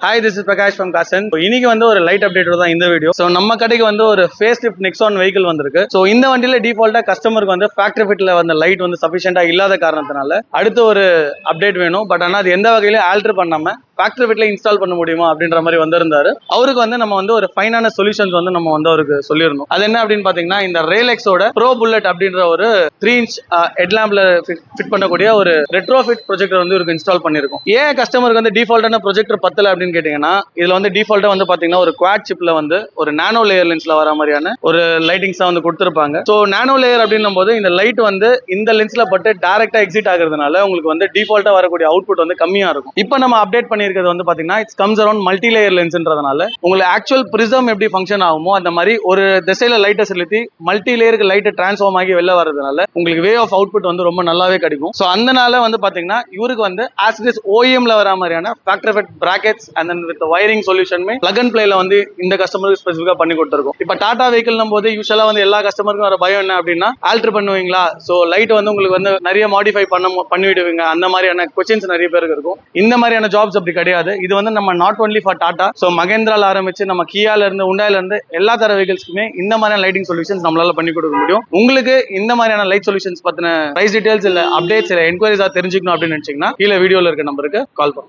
Hi, this is Prakash from Kasan. இன்னைக்கு வந்து ஒரு லைட் அப்டேட் தான் இந்த வீடியோ. ஸோ நம்ம கடைக்கு வந்து ஒரு ஃபேஸ் லிஃப்ட் நெக்ஸான் வெஹிக்கிள் வந்திருக்கு. ஸோ இந்த வண்டியில டிஃபால்ட்டா கஸ்டமருக்கு வந்து ஃபேக்டரி ஃபிட்ல வந்த லைட் வந்து சஃபிஷியண்டா இல்லாத காரணத்தினால அடுத்த ஒரு அப்டேட் வேணும். பட் ஆனால் அது எந்த வகையிலும் ஆல்டர் பண்ணாம ஃபேக்டரி ஃபிட்ல இன்ஸ்டால் பண்ண முடியுமா அப்படின்ற மாதிரி வந்திருந்தாரு. அவருக்கு வந்து நம்ம வந்து ஒரு ஃபைனான சொல்யூஷன்ஸ் வந்து நம்ம வந்து அவருக்கு சொல்லியிருந்தோம். அது என்ன அப்படின்னு பாத்தீங்கன்னா, இந்த ரேலெக்ஸோட ப்ரோ புல்லட் அப்படின்ற ஒரு 3-inch ஹெட்லாம்ப்ல ஃபிட் பண்ணக்கூடிய ஒரு ரெட்ரோ ஃபிட் ப்ரொஜெக்டர் வந்து இவருக்கு இன்ஸ்டால் பண்ணிருக்கோம். ஏன் கஸ்டமருக்கு வந்து டிஃபால்ட்டான ப்ரொஜெக்டர் பத்தல அப்படின்னு கேட்டீங்கன்னா, இதுல வந்து டிஃபால்ட்டா வந்து பாத்தீங்கன்னா ஒரு குவாட் சிப்ல வந்து ஒரு நானோ லேயர் லென்ஸ்ல வர மாதிரியான ஒரு லைட்டிங்ஸ் வந்து கொடுத்திருப்பாங்க. ஸோ நானோ லேயர் அப்படின்னும் போது இந்த லைட் வந்து இந்த லென்ஸ்ல பட்டு டைரக்டா எக்ஸிட் ஆகுறதுனால உங்களுக்கு வந்து டிஃபால்ட்டா வரக்கூடிய அவுட்புட் வந்து கம்மியா இருக்கும். இப்போ நம்ம அப்டேட் பண்ணிருக்கிறது வந்து பாத்தீங்கன்னா it's comes around multi layer லென்ஸ்ன்றதுனால உங்களுக்கு ஆக்சுவல் பிரிசம் எப்படி ஃபங்க்ஷன் ஆகுமோ அந்த மாதிரி ஒரு திசையில லைட்டை செலுத்தி மல்டி லேயருக்கு லைட்டை டிரான்ஸ்ஃபார்ம் ஆகி வெளில வரதுனால உங்களுக்கு வே ஆஃப் அவுட்புட் வந்து ரொம்ப நல்லாவே கிடைக்கும். ஸோ அதனால வந்து பாத்தீங்கன்னா இவருக்கு வந்து ஆஸ்டிஸ் ஓஎம்ல வர மாதிரியான factory fit brackets and then with wiring சொல்யூஷனுமே பிளக் அண்ட் பிளேல வந்து இந்த கஸ்டமருக்கு ஸ்பெசிஃபிக்கா பண்ணி கொடுத்துருக்கோம். இப்போ டாடா வெஹிக்கிள் போது யூஸ்வலா வந்து எல்லா கஸ்டமருக்கும் வர பயம் என்ன அப்படின்னா, ஆல்டர் பண்ணுவீங்களா, ஸோ லைட் வந்து உங்களுக்கு வந்து நிறைய மாடிஃபை பண்ணிவிடுவீங்க, அந்த மாதிரியான கொஸ்டின்ஸ் நிறைய பேருக்கு இருக்கும். இந்த மாதிரியான ஜாப்ஸ் அப்படி கிடையாது. இது வந்து நம்ம not only for Tata, so மகேந்திரால ஆரம்பிச்சு நம்ம கியால இருந்து உண்டாயில இருந்து எல்லா தர வெஹிக்கிள்ஸ்க்குமே இந்த மாதிரியான லைட்டிங் சொல்யூஷன்ஸ் நம்மளால பண்ணி கொடுக்க முடியும். உங்களுக்கு இந்த மாதிரியான லைட் சொல்யூஷன்ஸ் பத்தின பிரைஸ் டீடைல்ஸ் இல்ல அப்டேட்ஸ் இல்ல என்கொயரிஸா தெரிஞ்சுக்கணும் அப்படின்னு நினைச்சீங்கன்னா கீழே வீடியோல இருக்க நம்பருக்கு கால் பண்ணுங்க.